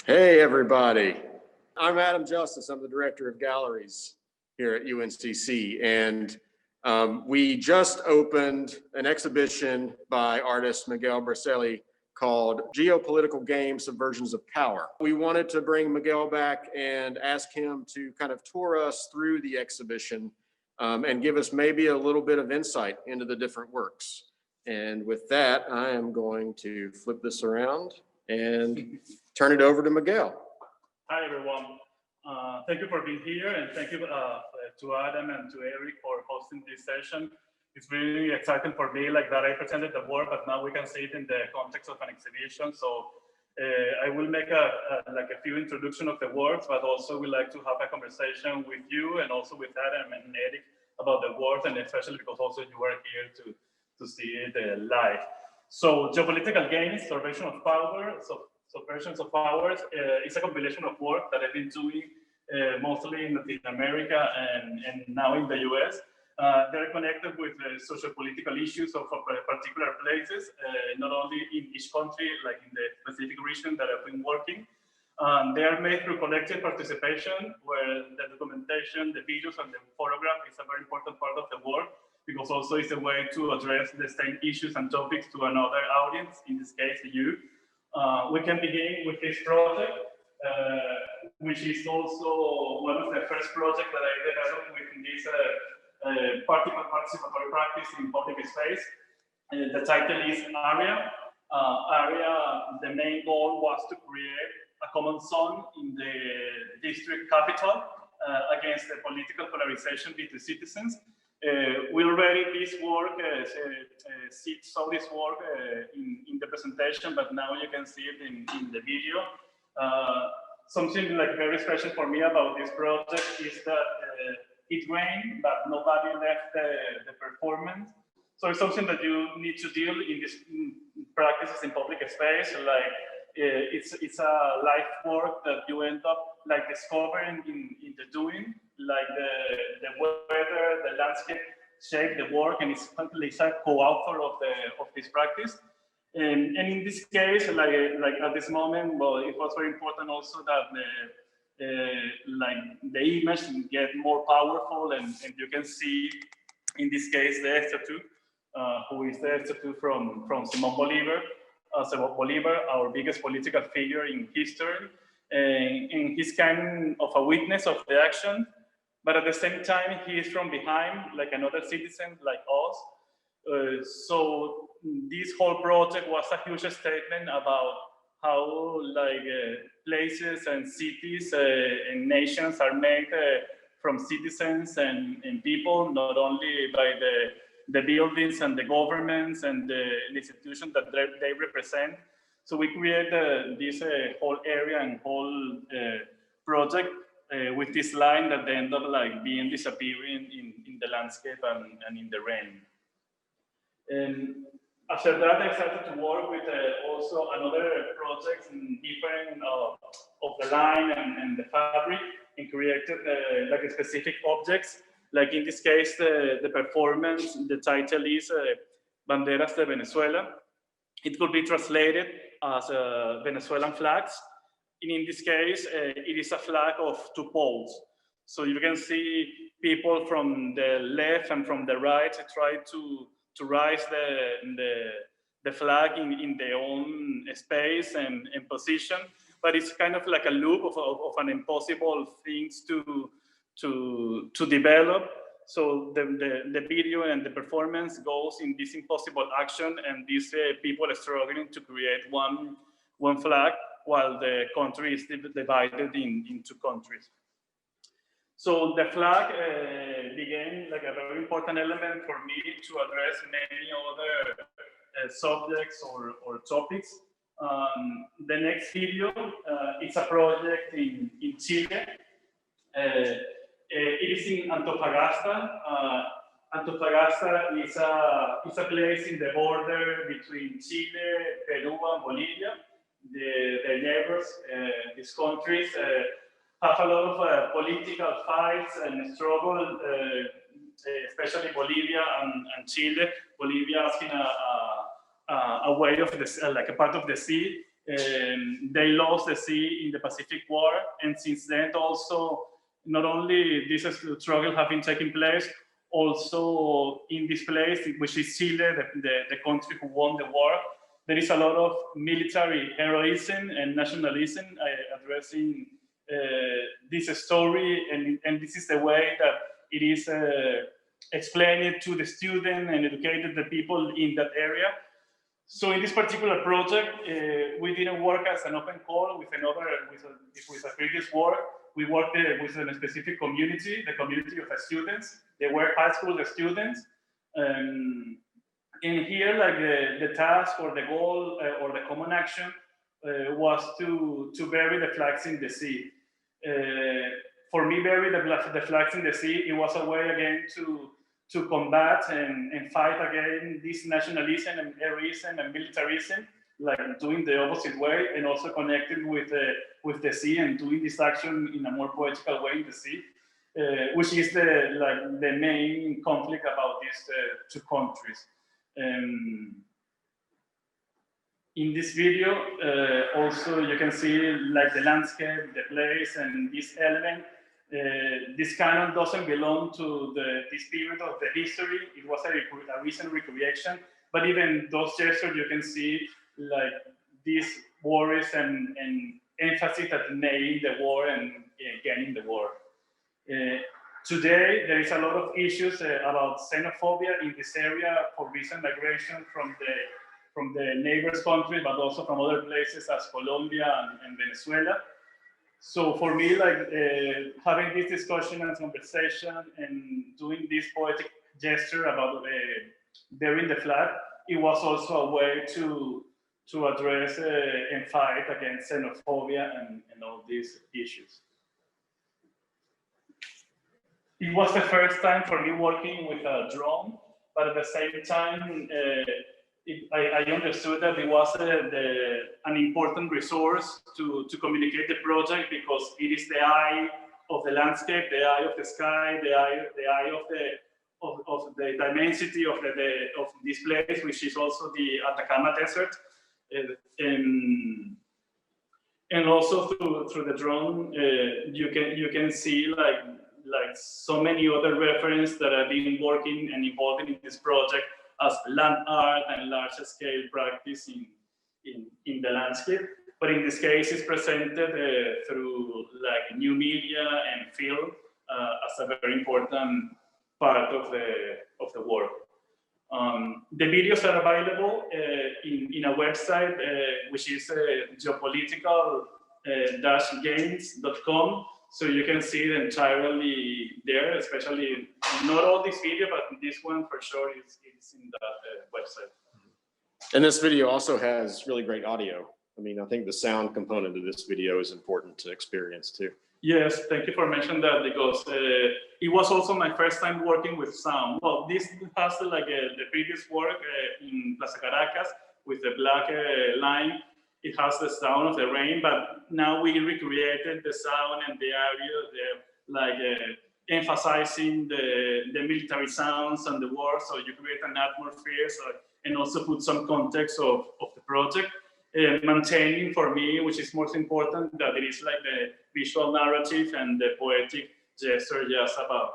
Hey, everybody. I'm Adam Justice. I'm the Director of Galleries here at UNCC. And we just opened an exhibition by artist Miguel Braceli called Geopolitical Games, Subversions of Power. We wanted to bring Miguel back and ask him to kind of tour us through the exhibition and give us maybe a little bit of insight into the different works. And with that, I am going to flip this around and turn it over to Miguel. Hi, everyone. Thank you for being here, and thank you to Adam and to Eric for hosting this session. It's really exciting for me, like that I presented the work, but now we can see it in the context of an exhibition. So I will make a few introduction of the works, but also we like to have a conversation with you and also with Adam and Eric about the work, and especially because also you are here to see it live. So geopolitical games, subversion of power. Subversions of Powers is a compilation of work that I've been doing mostly in Latin America and now in the US. They're connected with socio-political issues of particular places, not only in each country, like in the specific region that I've been working. They are made through collective participation, where the documentation, the videos, and the photograph is a very important part of the work, because also it's a way to address the same issues and topics to another audience, in this case, you. We can begin with this project, which is also one of the first projects that I developed within this participatory practice in public space. The title is Aria. Aria, the main goal was to create a common zone in the district capital against the political polarization between citizens. We already this work, saw this work in the presentation, but now you can see it in the video. Something like very special for me about this project is that it rained, but nobody left the performance. So it's something that you need to deal in this practices in public space. Like it's a life work that you end up like discovering in the doing, like the weather, the landscape shape the work, and it's a co-author of this practice. And in this case, like at this moment, well, it was very important also that the image get more powerful, and you can see in this case the statue, who is the statue from Simón Bolívar. Simón Bolívar, our biggest political figure in history, and he's kind of a witness of the action, but at the same time he is from behind, like another citizen like us. So this whole project was a huge statement about how places and cities and nations are made from citizens and people, not only by the buildings and the governments and the institutions that they represent. So we created this whole area and whole project with this line that they end up being disappearing in the landscape and in the rain. And after that, I started to work with also another project in different of the line and the fabric, and created specific objects. Like in this case, the performance, the title is Banderas de Venezuela. It could be translated as Venezuelan flags. And in this case, it is a flag of two poles. So you can see people from the left and from the right try to raise the flag in their own space and position. But it's kind of like a loop of an impossible things to develop. So the video and the performance goes in this impossible action, and these people are struggling to create one flag while the country is divided in two countries. So the flag became like a very important element for me to address many other subjects or topics. The next video is a project in Chile. It is in Antofagasta. Antofagasta is a place in the border between Chile, Peru, and Bolivia. The neighbors, these countries, have a lot of political fights and struggle, especially Bolivia and Chile. Bolivia asking a way of this, like a part of the sea, They lost the sea in the Pacific War, and since then also, not only this struggle have been taking place, also in this place, which is Chile, the country who won the war, there is a lot of military heroism and nationalism addressing this story, and this is the way that it is explained to the student and educated the people in that area. So in this particular project, we didn't work as an open call with a previous work. We worked with a specific community, the community of the students. They were high school students. And here, like the task or the goal or the common action was to bury the flags in the sea. For me, bury the flags in the sea, it was a way again to combat and fight against this nationalism and heroism and militarism, like doing the opposite way, and also connecting with the sea and doing this action in a more poetical way in the sea, which is the main conflict about these two countries. In this video, also you can see like the landscape, the place, and this element. This canon doesn't belong to this period of the history. It was a recent recreation, but even those gestures you can see like these worries and emphasis that made the war and gaining the war. Today, there is a lot of issues about xenophobia in this area for recent migration from the neighbors countries, but also from other places as Colombia and Venezuela. So for me, like having this discussion and conversation and doing this poetic gesture about burying the flag, it was also a way to address and fight against xenophobia and all these issues. It was the first time for me working with a drone, but at the same time, I understood that it was an important resource to communicate the project, because it is the eye of the landscape, the eye of the sky, the eye of the dimensionality of this place, which is also the Atacama Desert, and also through the drone, you can see like so many other references that have been working and involved in this project, as land art and large-scale practice in the landscape. But in this case, it's presented through like new media and film as a very important part of the work. The videos are available in a website which is geopolitical-games.com. So you can see it entirely there, especially not all this video, but this one for sure is in that website. And this video also has really great audio. I mean, I think the sound component of this video is important to experience too. Yes, thank you for mentioning that, because it was also my first time working with sound. Well, this has like the previous work in Plaza Caracas with the black line. It has the sound of the rain, but now we recreated the sound and the area, emphasizing the military sounds and the war. So you create an atmosphere, and also put some context of the project. Maintaining for me, which is most important, that it is like the visual narrative and the poetic gesture just about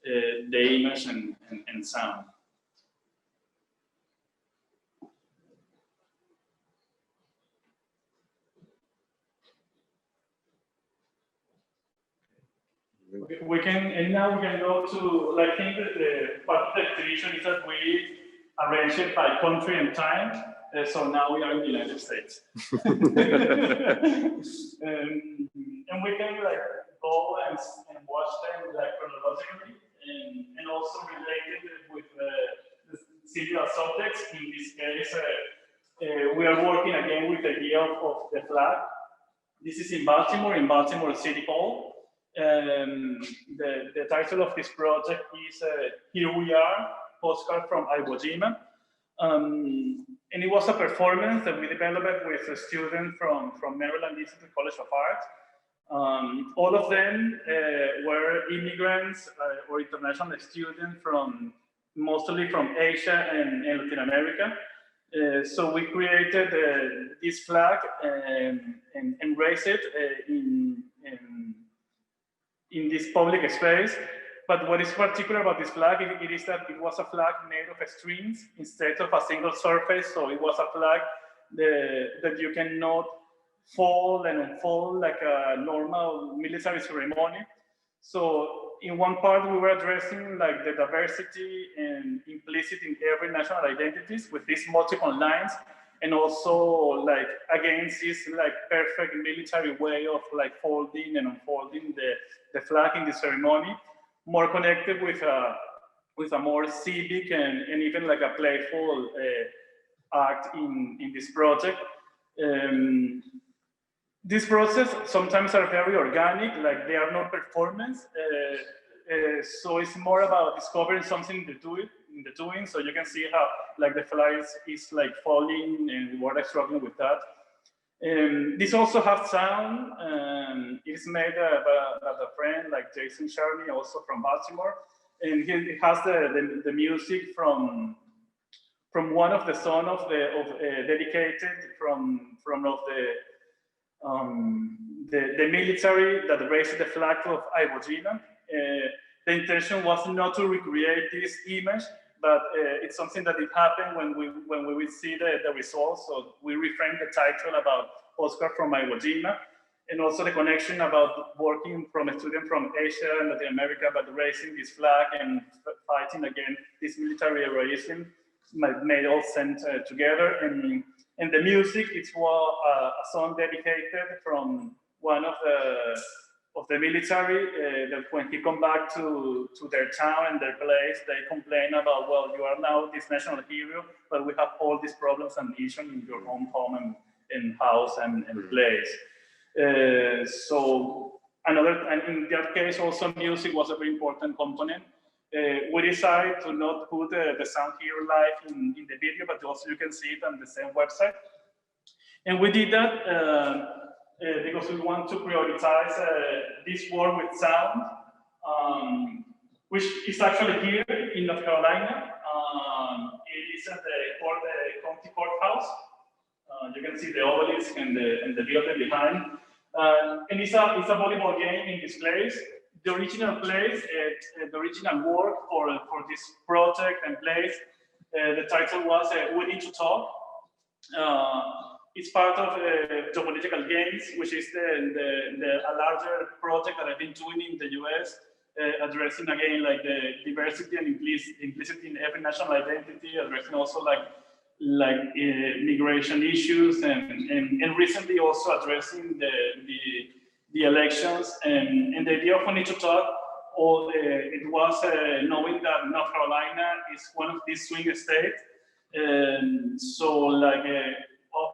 the image and sound. We can, and now we can go to, like, I think the part of the exhibition is that we arrange it by country and time. So now we are in the United States. And we can like go and watch them like chronologically and also relate it with the similar subjects. In this case, we are working again with the idea of the flag. This is in Baltimore City Hall. The title of this project is Here We Are, Postcard from Iwo Jima. And it was a performance that we developed with a student from Maryland Institute College of Art. All of them were immigrants or international students mostly from Asia and Latin America. So we created this flag and raised it in this public space. But what is particular about this flag, it is that it was a flag made of strings instead of a single surface. So it was a flag that you cannot fold and unfold like a normal military ceremony. So in one part, we were addressing like the diversity and implicit in every national identities with these multiple lines, and also like against this like perfect military way of like folding and unfolding the flag in the ceremony, more connected with a more civic and even like a playful act in this project. This process sometimes are very organic, like they are not performance. So it's more about discovering something in the doing. So you can see how like the flag is like falling, and we're like struggling with that. This also has sound. It's made by a friend like Jason Charney, also from Baltimore, and he has the music from one of the sons of dedicated from the military that raised the flag of Iwo Jima. The intention was not to recreate this image, but it's something that it happened when we will see the results. So we reframed the title about Oscar from Iwo Jima, and also the connection about working from a student from Asia and Latin America, but raising this flag and fighting against this military heroism made all sense together. And the music, it's a song dedicated from one of the military that when he come back to their town and their place, they complain about, well, you are now this national hero, but we have all these problems and issues in your own home and house and place. So and in that case, also music was a very important component. We decided to not put the sound here live in the video, but also you can see it on the same website. And we did that because we want to prioritize this work with sound, which is actually here in North Carolina. It is at the county courthouse. You can see the obelisk and the building behind. And it's a volleyball game in this place. The original place, the original work for this project and place, the title was We Need to Talk. It's part of Geopolitical Games, which is a larger project that I've been doing in the US, addressing again like the diversity and implicit in every national identity, addressing also like migration issues, and recently also addressing the elections, and the idea of We Need to Talk. It was knowing that North Carolina is one of these swing states, so like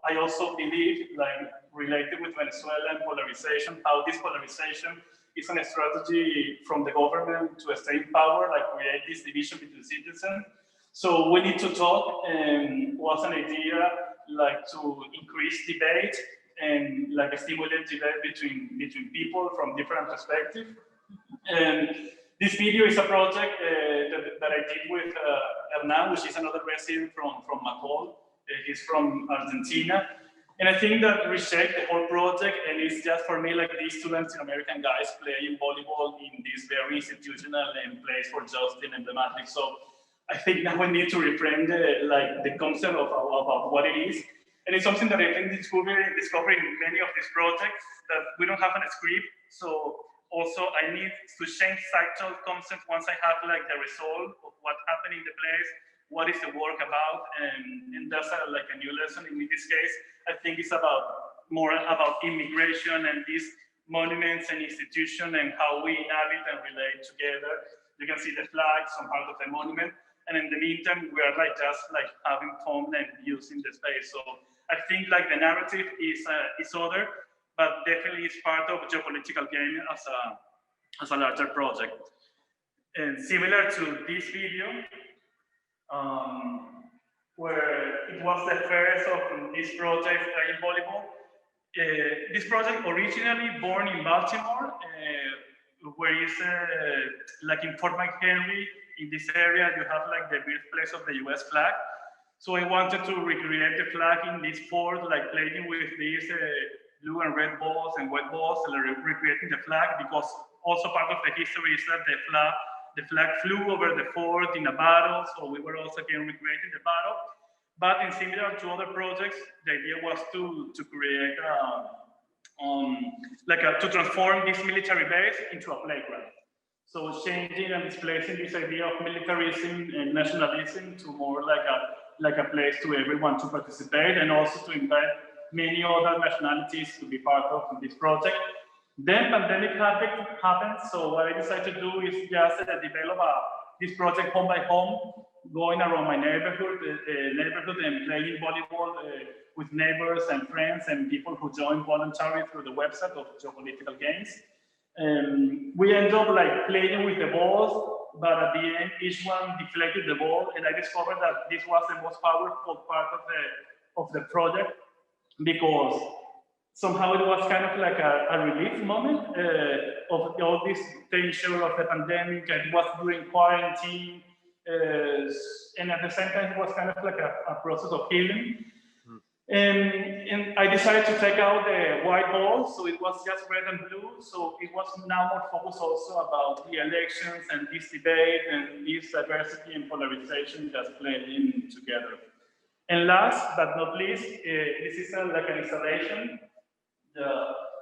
I also believe, like related with Venezuelan polarization, how this polarization is a strategy from the government to stay in power, like create this division between citizens. So We Need to Talk was an idea like to increase debate and like stimulate debate between people from different perspectives. And this video is a project that I did with Hernan, which is another resident from McCall. He's from Argentina. And I think that reshaped the whole project, and it's just for me like these students and American guys playing volleyball in this very institutional and place for justice and emblematic. So I think now we need to reframe the concept of what it is. And it's something that I think discovering many of these projects, that we don't have a script. So also I need to change title concepts once I have like the result of what happened in the place, what is the work about, and that's like a new lesson. In this case, I think it's more about immigration and these monuments and institutions and how we inhabit and relate together. You can see the flag, some part of the monument, and in the meantime, we are like just like having fun and using the space. So I think like the narrative is other, but definitely it's part of Geopolitical Game as a larger project. And similar to this video, where it was the first of this project in volleyball. This project originally born in Baltimore, where is like in Fort McHenry, in this area, you have like the birthplace of the US flag. So I wanted to recreate the flag in this fort, like playing with these blue and red balls and white balls, and recreating the flag, because also part of the history is that the flag flew over the fort in a battle, so we were also again recreating the battle. But in similar to other projects, the idea was to create to transform this military base into a playground. So changing and displacing this idea of militarism and nationalism to more like a place to everyone to participate, and also to invite many other nationalities to be part of this project. Then pandemic happened, so what I decided to do is just develop this project home by home, going around my neighborhood and playing volleyball with neighbors and friends and people who joined voluntarily through the website of geopolitical games. We ended up like playing with the balls, but at the end, each one deflected the ball, and I discovered that this was the most powerful part of the project, because somehow it was kind of like a relief moment of all this tension of the pandemic, and it was during quarantine, and at the same time, it was kind of like a process of healing. And I decided to take out the white balls, so it was just red and blue. So it was now more focused also about the elections and this debate and this diversity and polarization that's playing together. And last but not least, this is like an installation.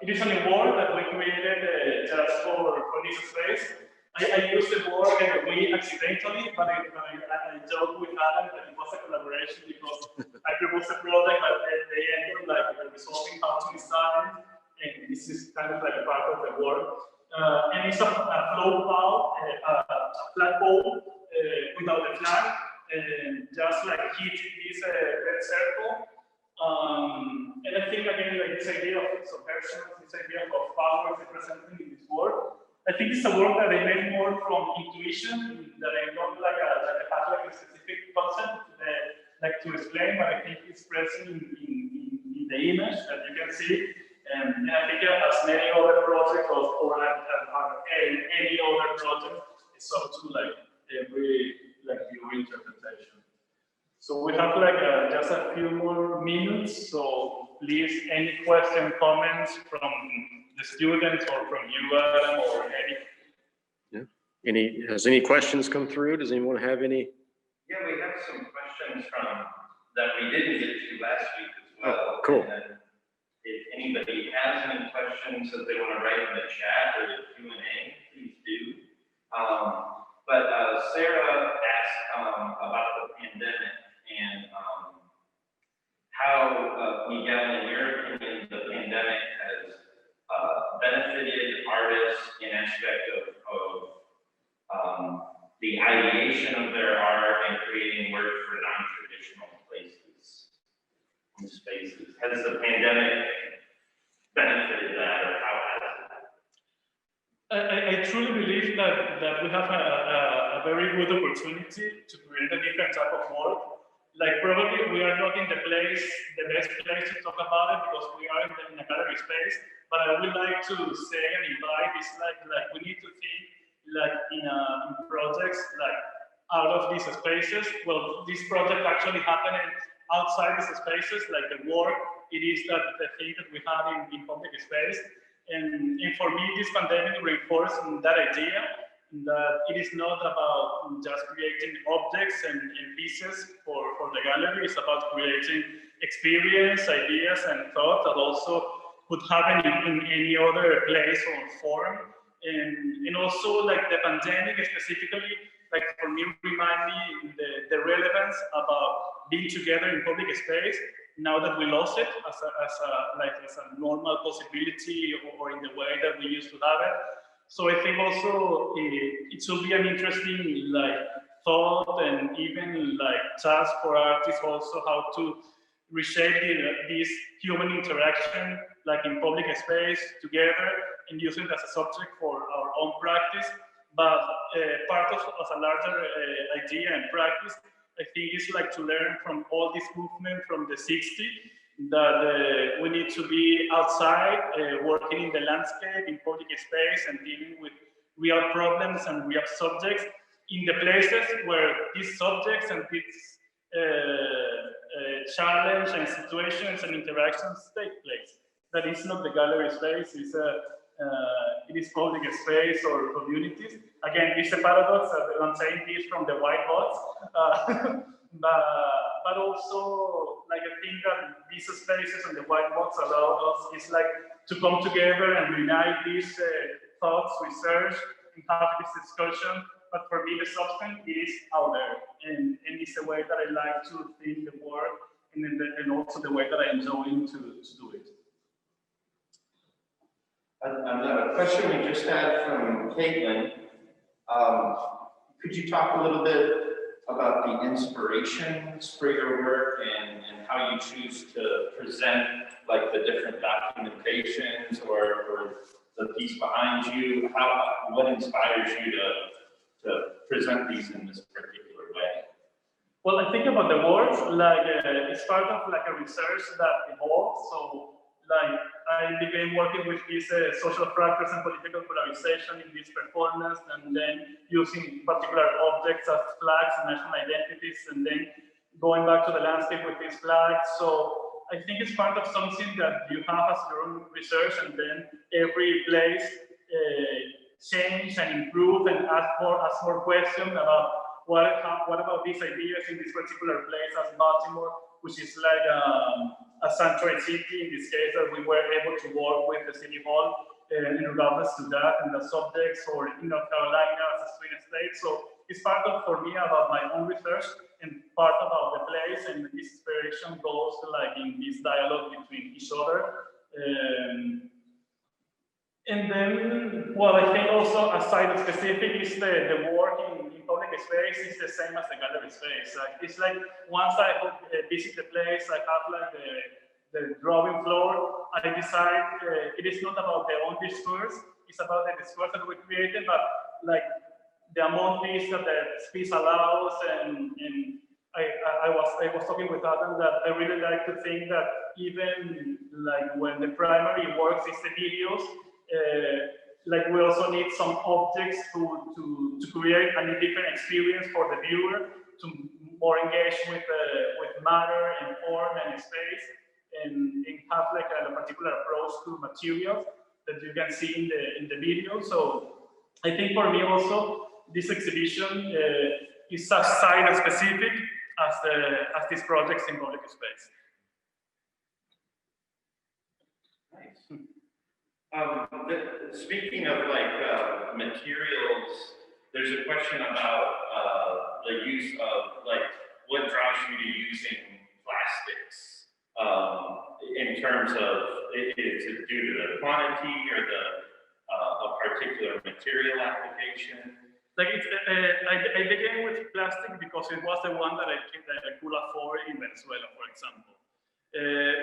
It is an award that we created just for this space. I used the word we accidentally, but I joked with Adam that it was a collaboration, because I proposed a project, but they ended up like resolving how to design it, and this is kind of like a part of the work. And it's a flow ball, a flat ball without the flag, just like hit this red circle. And I think again, like this idea of subversion, this idea of power represented in this work. I think it's a work that I made more from intuition, that I don't like a specific concept to explain, but I think it's present in the image that you can see. And I think as many other projects or any other project, it's up to like every viewer interpretation. So we have just a few more minutes. So please, any question, comments from the students or from you, Adam, or Eddie? Yeah. Has any questions come through? Does anyone have any? Yeah, we have some questions that we didn't get to last week as well. Oh, cool. And if anybody has any questions that they want to write in the chat or the Q&A, please do. But Sarah asked about the pandemic and how Miguel, in your opinion, the pandemic has benefited artists in aspect of the ideation of their art and creating work for non-traditional places and spaces. Has the pandemic benefited that, or how has it? I truly believe that we have a very good opportunity to create a different type of work. Like probably we are not in the best place to talk about it, because we are in a gallery space. But I would like to say and invite, it's like we need to think like in projects like out of these spaces. Well, this project actually happening outside these spaces, like the work it is that the thing that we have in public space. And for me, this pandemic reinforced that idea, that it is not about just creating objects and pieces for the gallery. It's about creating experience, ideas, and thought that also could happen in any other place or form. And also, like the pandemic specifically, like for me, remind me the relevance about being together in public space, now that we lost it as a normal possibility, or in the way that we used to have it. So I think also it should be an interesting thought, and even task for artists also, how to reshape this human interaction in public space together, and using it as a subject for our own practice. But part of a larger idea and practice, I think, is to learn from all this movement from the 60s, that we need to be outside, working in the landscape, in public space, and dealing with real problems and real subjects in the places where these subjects and these challenge and situations and interactions take place. That is not the gallery space, it is public space or communities. Again, it's a paradox that I'm saying this from the white box, but also like I think that these spaces and the white box allow us is like to come together and unite these thoughts, research, and have this discussion. But for me, the substance is out there, and it's the way that I like to think the work, and also the way that I enjoy to do it. Another question we just had from Caitlin. Could you talk a little bit about the inspirations for your work and how you choose to present like the different documentations or the piece behind you? What inspires you to present these in this particular way? Well, I think about the work like it's part of like a research that evolved. So like I began working with these social practice and political polarization in this performance, and then using particular objects as flags and national identities, and then going back to the landscape with these flags. So I think it's part of something that you have as your own research, and then every place change and improve and ask more questions about what about these ideas in this particular place as Baltimore, which is like a sanctuary city in this case, that we were able to work with the city hall in regards to that and the subjects, or in North Carolina as a swing state. So it's part of, for me, about my own research and part about the place, and this inspiration goes like in this dialogue between each other. And then, well, I think also aside of specific is the work in public space is the same as the gallery space. It's like once I visit the place, I have like the drawing floor. I decide it is not about the own discourse, it's about the discourse that we created, but like the amount piece that the space allows. And I was talking with Adam that I really like to think that even like when the primary works is the videos, like we also need some objects to create a different experience for the viewer, to more engage with matter and form and space, and have like a particular approach to materials that you can see in the video. So I think for me also this exhibition is as site specific as these projects in public space. Nice. Speaking of like materials, there's a question about the use of like what draws you to using plastics in terms of is it due to the quantity or a particular material application? Like I began with plastic because it was the one that I could afford in Venezuela, for example.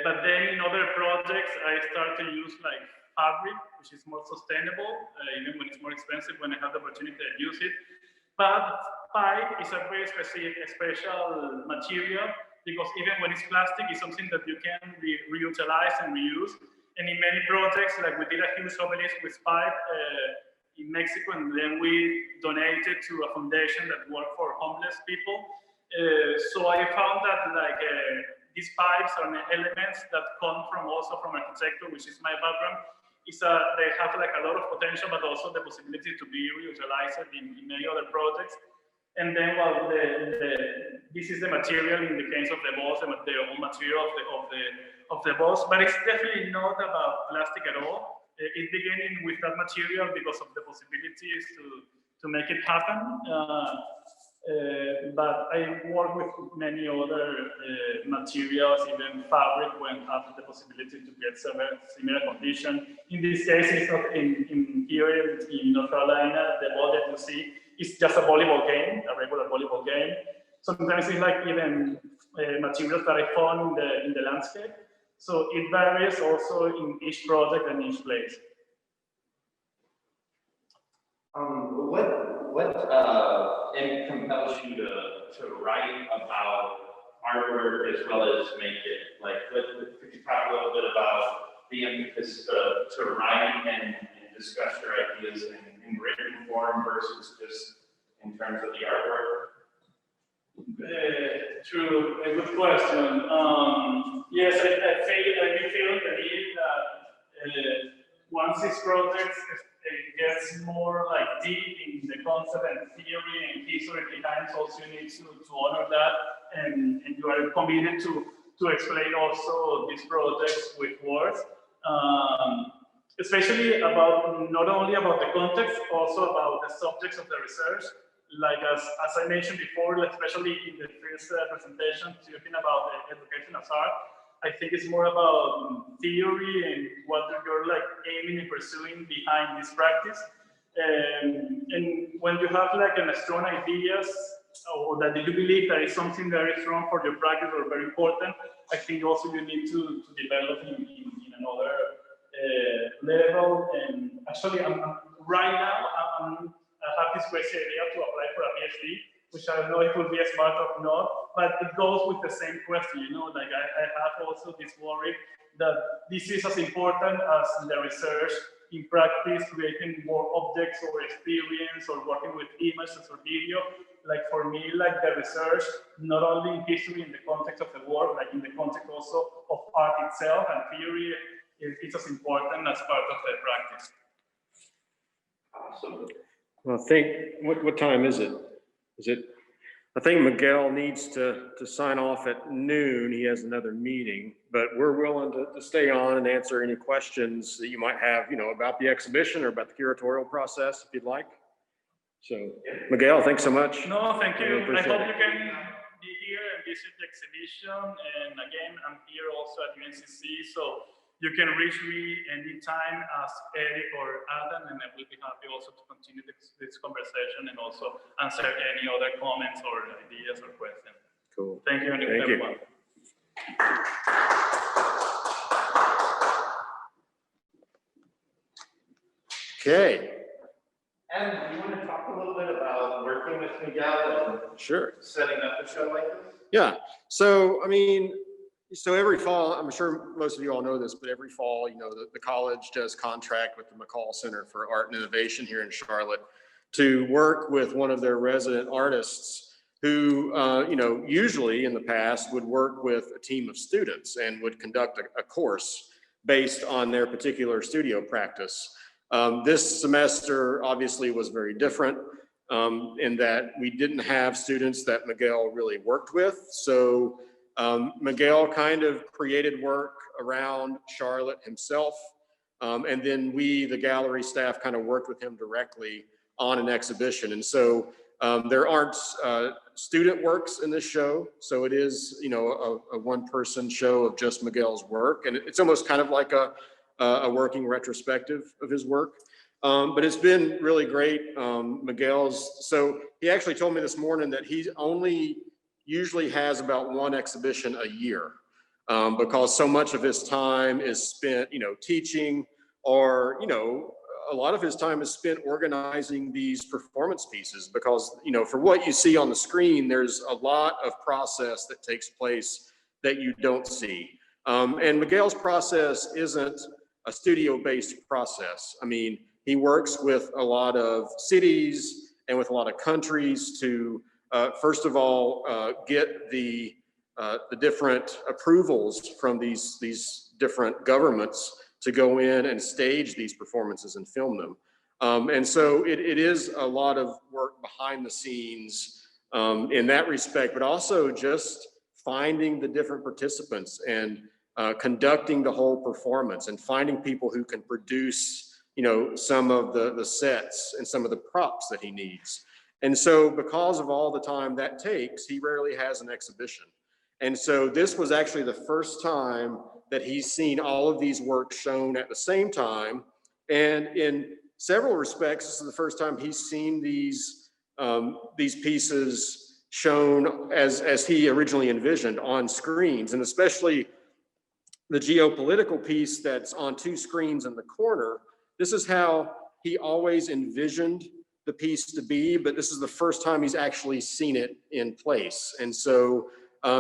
But then in other projects, I started to use like fabric, which is more sustainable, even when it's more expensive, when I have the opportunity to use it. But pipe is a very special material, because even when it's plastic, it's something that you can reutilize and reuse. And in many projects, like we did a huge obelisk with pipe in Mexico, and then we donated to a foundation that worked for homeless people. So I found that like these pipes are elements that come from architecture, which is my background. They have like a lot of potential, but also the possibility to be reutilized in many other projects. And then, well, this is the material in the case of the boss, the old material of the boss. But it's definitely not about plastic at all. It began with that material because of the possibilities to make it happen. But I work with many other materials, even fabric, when I have the possibility to get similar condition. In this case, it's not here in North Carolina. The ball that you see is just a volleyball game, a regular volleyball game. Sometimes it's like even materials that I found in the landscape. So it varies also in each project and each place. What compels you to write about artwork as well as make it? Like, could you talk a little bit about the impetus to write and discuss your ideas in written form versus just in terms of the artwork? True, a good question. Yes, I do feel the need that once this project gets more like deep in the concept and theory and history behind, also you need to honor that, and you are committed to explain also these projects with words, especially about not only about the context, also about the subjects of the research. Like as I mentioned before, especially in the first presentation, talking about education as art, I think it's more about theory and what you're like aiming and pursuing behind this practice. And when you have like a strong ideas or that you believe that is something very strong for your practice or very important, I think also you need to develop in another level. And actually, right now, I have this crazy idea to apply for a PhD, which I don't know if it will be a smart or not, but it goes with the same question, you know, like I have also this worry that this is as important as the research in practice, creating more objects or experience or working with images or video. Like for me, like the research, not only in history in the context of the work, like in the context also of art itself and theory, it's as important as part of the practice. Absolutely. Well, I think, what time is it? I think Miguel needs to sign off at noon. He has another meeting, but we're willing to stay on and answer any questions that you might have, you know, about the exhibition or about the curatorial process, if you'd like. So, Miguel, thanks so much. No, thank you. I hope it. you can be here and visit the exhibition. And again, I'm here also at UNCC, so you can reach me anytime, ask Eric or Adam, and I will be happy also to continue this conversation and also answer any other comments or ideas or questions. Cool. Thank you, everyone. Okay. And do you want to talk a little bit about working with Miguel and Sure. setting up a show like this? Yeah. So, I mean, so every fall, I'm sure most of you all know this, but every fall, you know, the college does contract with the McCall Center for Art and Innovation here in Charlotte to work with one of their resident artists who, you know, usually in the past would work with a team of students and would conduct a course based on their particular studio practice. This semester obviously was very different in that we didn't have students that Miguel really worked with. So Miguel kind of created work around Charlotte himself. And then we, the gallery staff, kind of worked with him directly on an exhibition. And so there aren't student works in this show. So it is, you know, a one-person show of just Miguel's work. And it's almost kind of like a working retrospective of his work. But it's been really great. So he actually told me this morning that he only usually has about one exhibition a year because so much of his time is spent, you know, teaching, or, you know, a lot of his time is spent organizing these performance pieces because, you know, for what you see on the screen, there's a lot of process that takes place that you don't see. And Miguel's process isn't a studio-based process. I mean, he works with a lot of cities and with a lot of countries to first of all, get the different approvals from these different governments to go in and stage these performances and film them. And so it is a lot of work behind the scenes in that respect, but also just finding the different participants and conducting the whole performance and finding people who can produce, you know, some of the sets and some of the props that he needs. And so because of all the time that takes, he rarely has an exhibition. And so this was actually the first time that he's seen all of these works shown at the same time. And in several respects, this is the first time he's seen these pieces shown as he originally envisioned on screens, and especially the geopolitical piece that's on two screens in the corner. This is how he always envisioned the piece to be, but this is the first time he's actually seen it in place. And so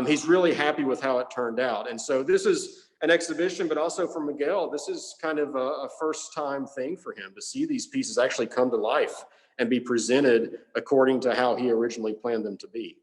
he's really happy with how it turned out. And so this is an exhibition, but also for Miguel, this is kind of a first time thing for him to see these pieces actually come to life and be presented according to how he originally planned them to be.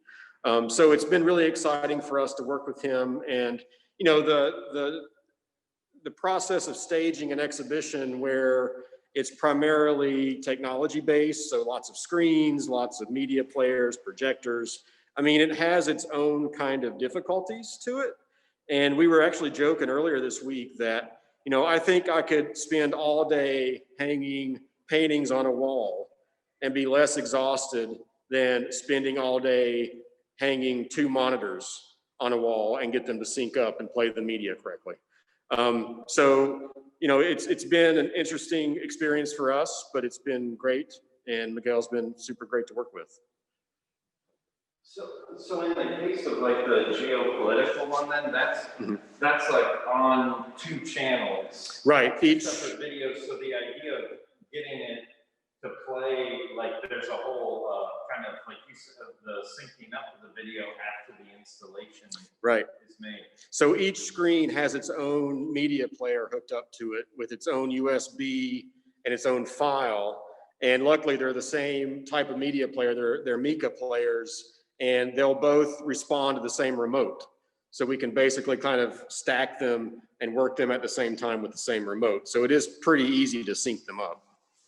So it's been really exciting for us to work with him. And, you know, the process of staging an exhibition where it's primarily technology based, so lots of screens, lots of media players, projectors. I mean, it has its own kind of difficulties to it. And we were actually joking earlier this week that, you know, I think I could spend all day hanging paintings on a wall and be less exhausted than spending all day hanging 2 monitors on a wall and get them to sync up and play the media correctly. So, you know, it's been an interesting experience for us, but it's been great. And Miguel's been super great to work with. So in the case of like the geopolitical one, then that's like on 2 channels. Right. Each separate videos. So the idea of getting it to play, like there's a whole kind of like you said, the syncing up of the video after the installation is made. So each screen has its own media player hooked up to it with its own USB and its own file. And luckily they're the same type of media player. They're Mica players, and they'll both respond to the same remote. So we can basically kind of stack them and work them at the same time with the same remote. So it is pretty easy to sync them up.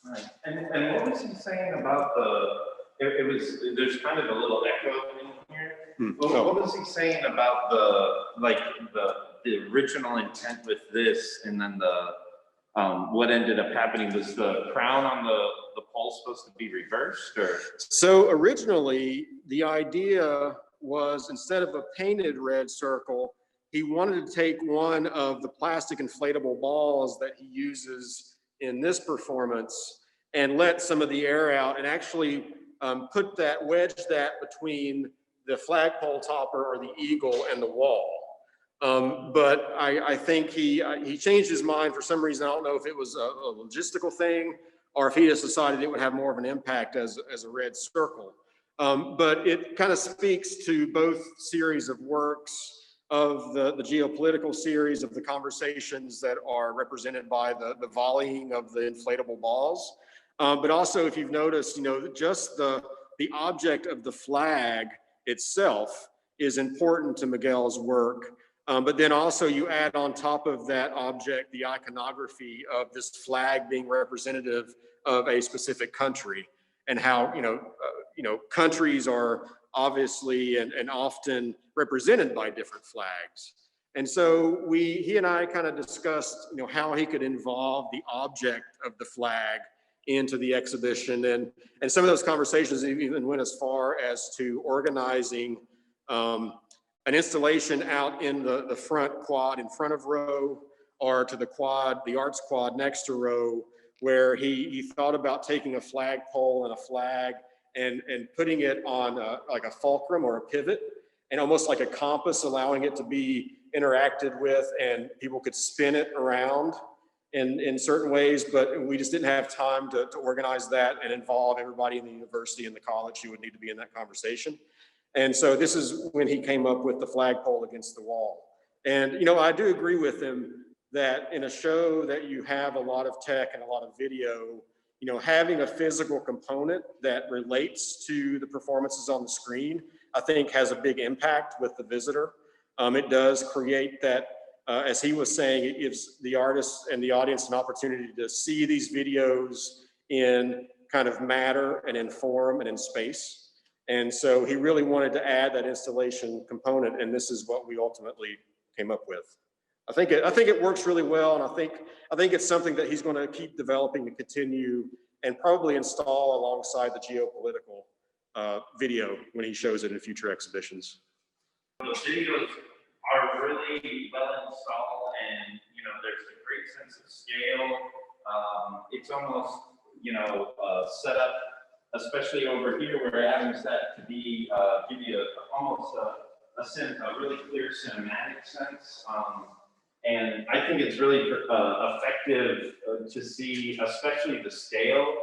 Right. And what was he saying about there's kind of a little echo in here. What was he saying about the original intent with this, and then what ended up happening? Was the crown on the pole supposed to be reversed, or? So originally the idea was, instead of a painted red circle, he wanted to take one of the plastic inflatable balls that he uses in this performance and let some of the air out, and actually wedge that between the flagpole topper or the eagle and the wall. But I think he changed his mind for some reason. I don't know if it was a logistical thing or if he just decided it would have more of an impact as a red circle. But it kind of speaks to both series of works of the geopolitical series of the conversations that are represented by the volleying of the inflatable balls. But also, if you've noticed, you know, just the object of the flag itself is important to Miguel's work. But then also you add on top of that object the iconography of this flag being representative of a specific country, and how, countries are obviously and often represented by different flags. And so he and I kind of discussed, how he could involve the object of the flag into the exhibition. And some of those conversations even went as far as to organizing an installation out in the front quad in front of Row, or to the arts quad next to Row, where he thought about taking a flagpole and a flag and putting it on like a fulcrum or a pivot, and almost like a compass, allowing it to be interacted with, and people could spin it around in certain ways. But we just didn't have time to organize that and involve everybody in the university and the college who would need to be in that conversation. And so this is when he came up with the flagpole against the wall. And, I do agree with him that in a show that you have a lot of tech and a lot of video, having a physical component that relates to the performances on the screen, I think has a big impact with the visitor. It does create that, as he was saying, it gives the artists and the audience an opportunity to see these videos in kind of matter and in form and in space. And so he really wanted to add that installation component, and this is what we ultimately came up with. I think it works really well, and I think it's something that he's going to keep developing and continue, and probably install alongside the geopolitical video when he shows it in future exhibitions. The videos are really well installed, and there's a great sense of scale. It's almost set up, especially over here where Adam's at, to be give you almost a really clear cinematic sense. And I think it's really effective to see, especially the scale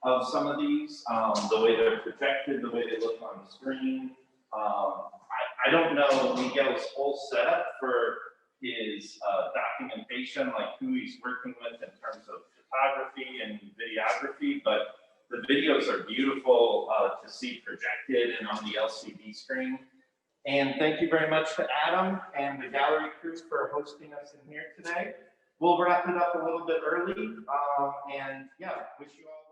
of some of these, the way they're projected, the way they look on the screen. I don't know Miguel's whole setup for his documentation, like who he's working with in terms of photography and videography, but the videos are beautiful to see projected and on the LCD screen. And thank you very much to Adam and the gallery crews for hosting us in here today. We'll wrap it up a little bit early, and yeah, wish you all.